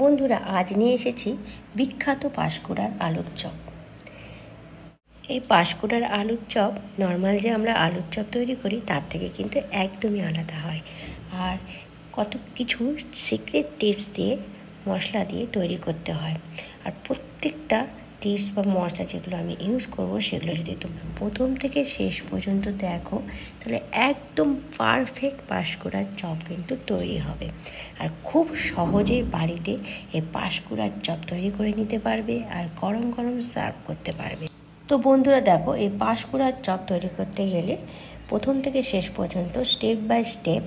বন্ধুরা, আজ নিয়ে এসেছি বিখ্যাত পাঁশকুড়ার আলুর চপ। এই পাঁশকুড়ার আলুর চপ নর্মাল যে আমরা আলুর চপ তৈরি করি তার থেকে কিন্তু একদমই আলাদা হয়। আর কত কিছু সিক্রেট টিপস দিয়ে মশলা দিয়ে তৈরি করতে হয়। আর প্রত্যেকটা টিপস বা মশলা যেগুলো আমি ইউজ করব সেগুলো যদি তোমরা প্রথম থেকে শেষ পর্যন্ত দেখো তাহলে একদম পারফেক্ট পাঁশকুড়ার চপ কিন্তু তৈরি হবে। আর খুব সহজেই বাড়িতে এই পাঁশকুড়ার চপ তৈরি করে নিতে পারবে আর গরম গরম সার্ভ করতে পারবে। তো বন্ধুরা দেখো, এই পাঁশকুড়ার চপ তৈরি করতে গেলে প্রথম থেকে শেষ পর্যন্ত স্টেপ বাই স্টেপ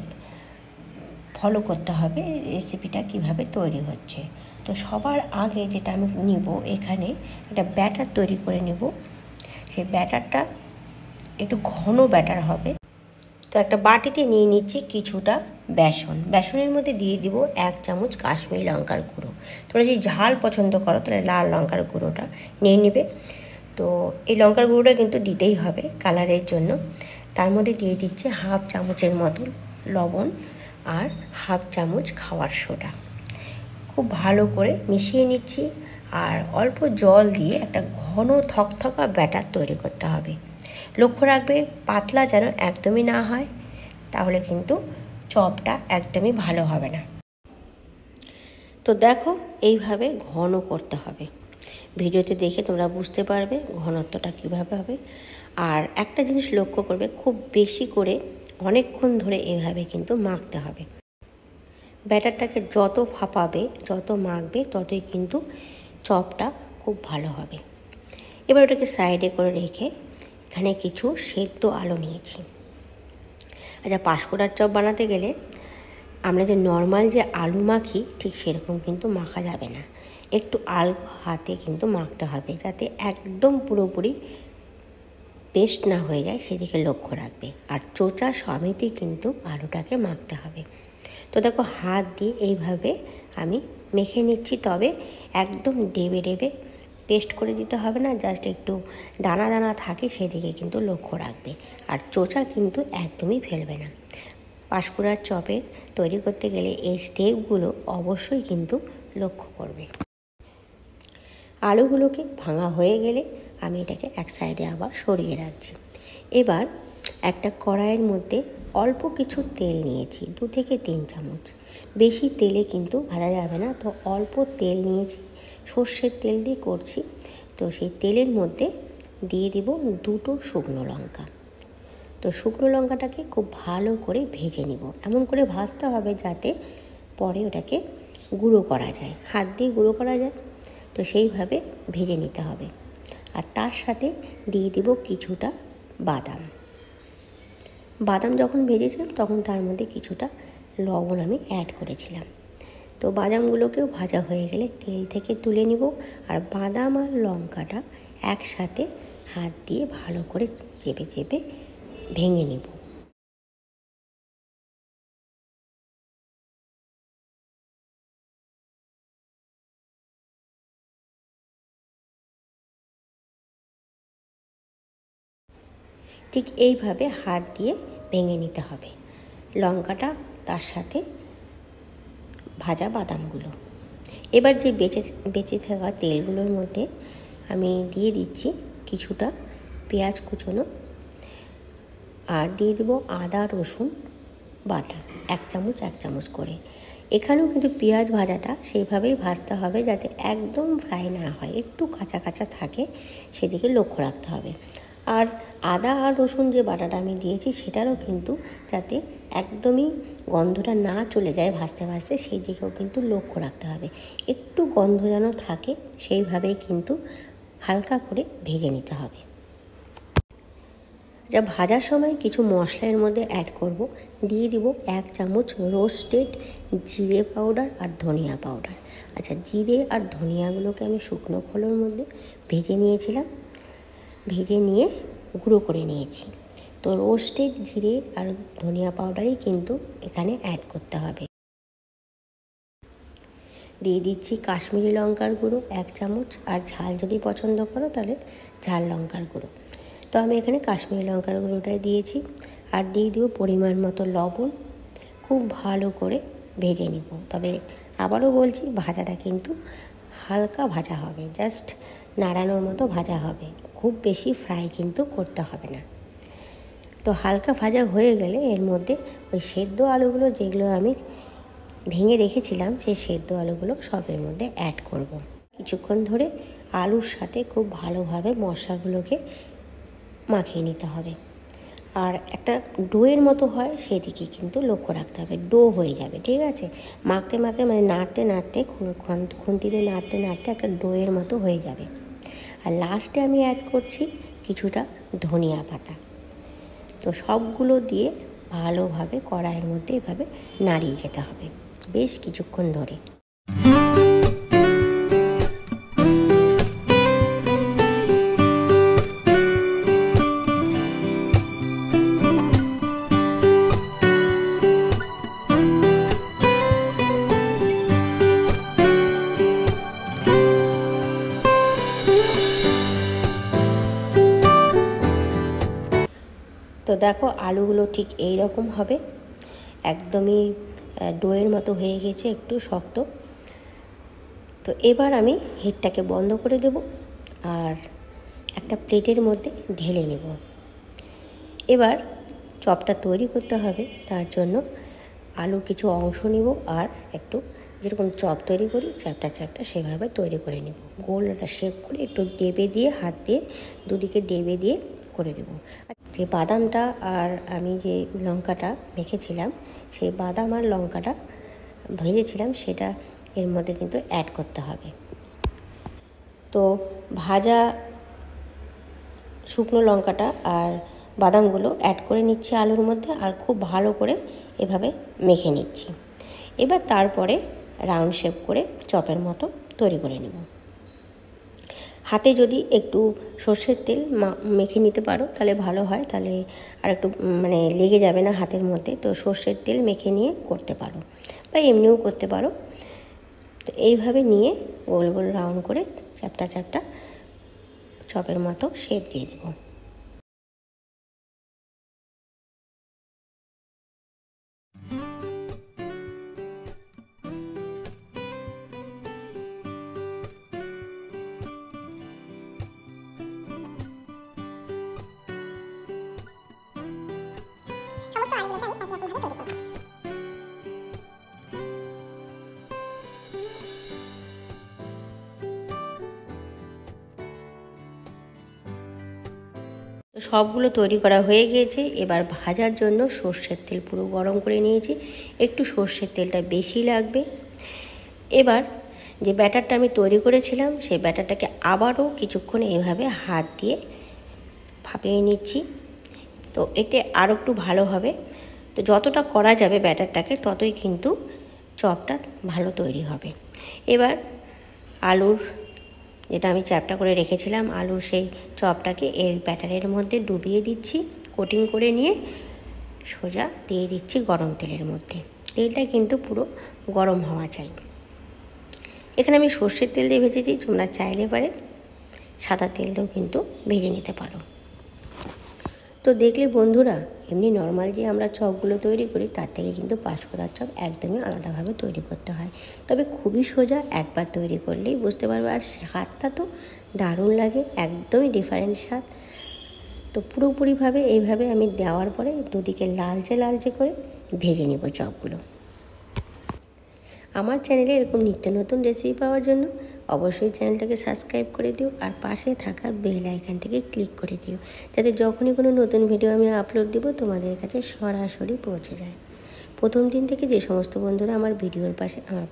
ফলো করতে হবে রেসিপিটা কিভাবে তৈরি হচ্ছে। তো সবার আগে যেটা আমি নিব, এখানে একটা ব্যাটার তৈরি করে নিব। সেই ব্যাটারটা একটু ঘন ব্যাটার হবে। তো একটা বাটিতে নিয়ে নিচ্ছি কিছুটা বেসনের মধ্যে দিয়ে দিব 1 চামচ কাশ্মীরি লঙ্কার গুঁড়ো। তোমরা যদি ঝাল পছন্দ করো তাহলে লাল লঙ্কার গুঁড়োটা নিয়ে নেবে। তো এই লঙ্কার গুঁড়োটা কিন্তু দিতেই হবে কালারের জন্য। তার মধ্যে দিয়ে দিচ্ছে 1/2 চামচের মতো লবণ আর 1/2 চামচ খাওয়ার সোডা। খুব ভালো করে মিশিয়ে নিচ্ছি আর অল্প জল দিয়ে একটা ঘন থকথকা ব্যাটার তৈরি করতে হবে। লক্ষ্য রাখবে পাতলা যেন একদমই না হয়, তাহলে কিন্তু চপটা একদমই ভালো হবে না। তো দেখো, এইভাবে ঘন করতে হবে। ভিডিওতে দেখে তোমরা বুঝতে পারবে ঘনত্বটা কীভাবে হবে। আর একটা জিনিস লক্ষ্য করবে, খুব বেশি করে অনেকক্ষণ ধরে এভাবে কিন্তু মাখতে হবে। ব্যাটারটাকে যত ফাঁপাবে, যত মাখবে, ততই কিন্তু চপটা খুব ভালো হবে। এবার ওটাকে সাইডে করে রেখে এখানে কিছু সেদ্ধ আলু নিয়েছি। আচ্ছা, পাঁশকুড়ার চপ বানাতে গেলে আমরা যে নর্মাল যে আলু মাখি ঠিক সেরকম কিন্তু মাখা যাবে না। একটু আলগো হাতে কিন্তু মাখতে হবে, যাতে একদম পুরোপুরি পেস্ট না হয়ে যায় সেদিকে লক্ষ্য রাখবে। আর চোচা সমেতই কিন্তু আলুটাকে মাখতে হবে। তো দেখো, হাত দিয়ে এইভাবে আমি মেখে নিচ্ছি, তবে একদম ডেবে ডেবে পেস্ট করে দিতে হবে না, জাস্ট একটু দানা দানা থাকে সেদিকে কিন্তু লক্ষ্য রাখবে। আর চোচা কিন্তু একদমই ফেলবে না। পাঁশকুড়ার চপের তৈরি করতে গেলে এই স্টেপগুলো অবশ্যই কিন্তু লক্ষ্য করবে। আলুগুলোকে ভাঙা হয়ে গেলে আমি এটাকে এক সাইডে আবার সরিয়ে রাখছি। এবার একটা কড়াইয়ের মধ্যে অল্প কিছু তেল নিয়েছি, 2 থেকে 3 চামচ। বেশি তেলে কিন্তু ভাজা যাবে না, তো অল্প তেল নিয়েছি, সর্ষের তেল দিয়ে করছি। তো সেই তেলের মধ্যে দিয়ে দিব 2টো শুকনো লঙ্কা। তো শুকনো লঙ্কাটাকে খুব ভালো করে ভেজে নিব। এমন করে ভাজতে হবে যাতে পরে ওটাকে গুঁড়ো করা যায়, হাত দিয়ে গুঁড়ো করা যায়। তো সেইভাবে ভেজে নিতে হবে। আর তার সাথে দিয়ে দিব কিছুটা বাদাম যখন ভেজেছিলাম তখন তার মধ্যে কিছুটা লবণ আমি অ্যাড করেছিলাম। তো বাদামগুলোকেও ভাজা হয়ে গেলে তেল থেকে তুলে নিব। আর বাদাম আর লঙ্কাটা একসাথে হাত দিয়ে ভালো করে চেপে চেপে ভেঙে নিব। ঠিক এইভাবে হাত দিয়ে ভেঙে নিতে হবে লঙ্কাটা, তার সাথে ভাজা বাদামগুলো। এবার যে বেঁচে থাকা তেলগুলোর মধ্যে আমি দিয়ে দিচ্ছি কিছুটা পেঁয়াজ কুচোনো, আর দিয়ে দেবো আদা রসুন বাটা 1 চামচ করে। এখানেও কিন্তু পেঁয়াজ ভাজাটা সেইভাবেই ভাজতে হবে যাতে একদম ফ্রাই না হয়, একটু কাঁচা কাঁচা থাকে সেদিকে লক্ষ্য রাখতে হবে। আর আদা আর রসুন যে বাটাটা আমি দিয়েছি সেটারও কিন্তু যাতে একদমই গন্ধটা না চলে যায় ভাজতে ভাজতে, সেই দিকেও কিন্তু লক্ষ্য রাখতে হবে। একটু গন্ধ যেন থাকে সেইভাবেই কিন্তু হালকা করে ভেজে নিতে হবে। যা ভাজার সময় কিছু মশলার মধ্যে অ্যাড করব, দিয়ে দিব 1 চামচ রোস্টেড জিরে পাউডার আর ধনিয়া পাউডার। আচ্ছা, জিরে আর ধনিয়াগুলোকে আমি শুকনো খোলার মধ্যে ভেজে নিয়েছিলাম, ভেজে নিয়ে গুঁড়ো করে নিয়েছি। তো রোস্টেড জিরে আর ধনিয়া পাউডারই কিন্তু এখানে অ্যাড করতে হবে। দিয়ে দিচ্ছি কাশ্মীরি লঙ্কার গুঁড়ো 1 চামচ, আর ঝাল যদি পছন্দ করো তাহলে ঝাল লঙ্কার গুঁড়ো। তো আমি এখানে কাশ্মীরি লঙ্কার গুঁড়োটাই দিয়েছি। আর দিয়ে দিব পরিমাণ মতো লবণ। খুব ভালো করে ভেজে নিব, তবে আবারও বলছি, ভাজাটা কিন্তু হালকা ভাজা হবে, জাস্ট নাড়ানোর মতো ভাজা হবে, খুব বেশি ফ্রাই কিন্তু করতে হবে না। তো হালকা ভাজা হয়ে গেলে এর মধ্যে ওই সেদ্ধ আলুগুলো যেগুলো আমি ভেঙে রেখেছিলাম, সেই সেদ্ধ আলুগুলো সবের মধ্যে অ্যাড করব। কিছুক্ষণ ধরে আলুর সাথে খুব ভালোভাবে মশলাগুলোকে মাখিয়ে নিতে হবে। আর একটা ডোয়ের মতো হয় সেদিকে কিন্তু লক্ষ্য রাখতে হবে, ডো হয়ে যাবে, ঠিক আছে? মাখতে মাখতে মানে নাড়তে নাড়তে খুন্তিতে নাড়তে নাড়তে একটা ডোয়ের মতো হয়ে যাবে। আর লাস্টে আমি অ্যাড করছি কিছুটা ধনিয়া পাতা। তো সবগুলো দিয়ে ভালোভাবে কড়াইয়ের মধ্যে এভাবে নাড়িয়ে যেতে হবে বেশ কিছুক্ষণ ধরে। তো দেখো আলুগুলো ঠিক এই রকম হবে, একদমই ডোয়ের মতো হয়ে গেছে, একটু শক্ত। তো এবার আমি হিটটাকে বন্ধ করে দেব আর একটা প্লেটের মধ্যে ঢেলে নেব। এবার চপটা তৈরি করতে হবে, তার জন্য আলুর কিছু অংশ নেব আর একটু যেরকম চপ তৈরি করি চ্যাপটা চ্যাপটা সেভাবে তৈরি করে নেব। গোল একটা শেপ করে একটু ডেবে দিয়ে হাত দিয়ে দুদিকে ডেবে দিয়ে করে দেবো। যে বাদামটা আর আমি যে লঙ্কাটা মেখেছিলাম, সেই বাদাম আর লঙ্কাটা ভেজেছিলাম সেটা এর মধ্যে কিন্তু অ্যাড করতে হবে। তো ভাজা শুকনো লঙ্কাটা আর বাদামগুলো অ্যাড করে নিচ্ছি আলুর মধ্যে আর খুব ভালো করে এভাবে মেখে নিচ্ছি। এবার তারপরে রাউন্ড শেপ করে চপের মতো তৈরি করে নেব। হাতে যদি একটু সর্ষের তেল মেখে নিতে পারো তাহলে ভালো হয়, তাহলে আর একটু মানে লেগে যাবে না হাতের মধ্যে। তো সর্ষের তেল মেখে নিয়ে করতে পারো বা এমনিও করতে পারো। তো এইভাবে নিয়ে গোল গোল রাউন্ড করে চ্যাপটা চ্যাপটা চপের মতো শেপ দিয়ে দেবো। সবগুলো তৈরি করা হয়ে গিয়েছে। এবার ভাজার জন্য সর্ষের তেল পুরো গরম করে নিয়েছি, একটু সর্ষের তেলটা বেশি লাগবে। এবার যে ব্যাটারটা আমি তৈরি করেছিলাম সেই ব্যাটারটাকে আবারও কিছুক্ষণ এইভাবে হাত দিয়ে ভাপিয়ে নিচ্ছি। তো এতে আরও একটু ভালো হবে। তো যতটা করা যাবে ব্যাটারটাকে ততই কিন্তু চপটা ভালো তৈরি হবে। এবার আলুর যেটা আমি চ্যাপটা করে রেখেছিলাম আলুর সেই চপটাকে এর ব্যাটারের মধ্যে ডুবিয়ে দিচ্ছি, কোটিং করে নিয়ে সোজা দিয়ে দিচ্ছি গরম তেলের মধ্যে। তেলটা কিন্তু পুরো গরম হওয়া চাই। এখানে আমি সর্ষের তেল দিয়ে ভেজেছি, তোমরা চাইলে পারে সাদা তেল দিয়েও কিন্তু ভেজে নিতে পারো। তো দেখলে বন্ধুরা, এমনি নর্মাল যে আমরা চপগুলো তৈরি করি তার থেকে কিন্তু পাঁশকুড়ার চপ একদমই আলাদাভাবে তৈরি করতে হয়। তবে খুবই সোজা, একবার তৈরি করলেই বুঝতে পারবে। আর স্বাদটা তো দারুণ লাগে, একদমই ডিফারেন্ট স্বাদ। তো পুরোপুরিভাবে এইভাবে আমি দেওয়ার পরে দুদিকে লালচে লালচে করে ভেজে নেব চপগুলো। আমার চ্যানেলে এরকম নিত্য নতুন রেসিপি পাওয়ার জন্য অবশ্যই চ্যানেলটাকে সাবস্ক্রাইব করে দিও আর পাশে থাকা বেল আইকনটাকে ক্লিক করে দিও, যাতে যখনই কোনো নতুন ভিডিও আমি আপলোড দেব তোমাদের কাছে সরাসরি পৌঁছে যায়। প্রথম দিন থেকে যে সমস্ত বন্ধুরা আমার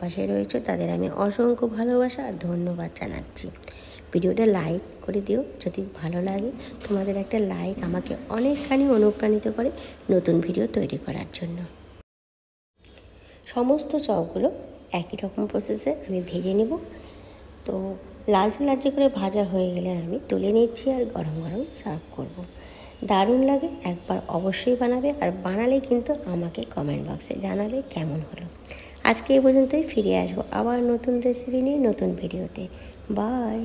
পাশে রয়েছে তাদের আমি অসংখ্য ভালোবাসা আর ধন্যবাদ জানাচ্ছি। ভিডিওটা লাইক করে দিও যদি ভালো লাগে। তোমাদের একটা লাইক আমাকে অনেকখানি অনুপ্রাণিত করে নতুন ভিডিও তৈরি করার জন্য। সমস্ত চপগুলো একই রকম প্রসেসে আমি ভেজে নেব। তো লালচে লালচে করে ভাজা হয়ে গেলে আমি তুলে নিচ্ছি আর গরম গরম সার্ভ করব। দারুণ লাগে, একবার অবশ্যই বানাবে। আর বানালে কিন্তু আমাকে কমেন্ট বক্সে জানাবে কেমন হলো। আজকে এই পর্যন্তই, ফিরে আসবো আবার নতুন রেসিপি নিয়ে নতুন ভিডিওতে। বাই।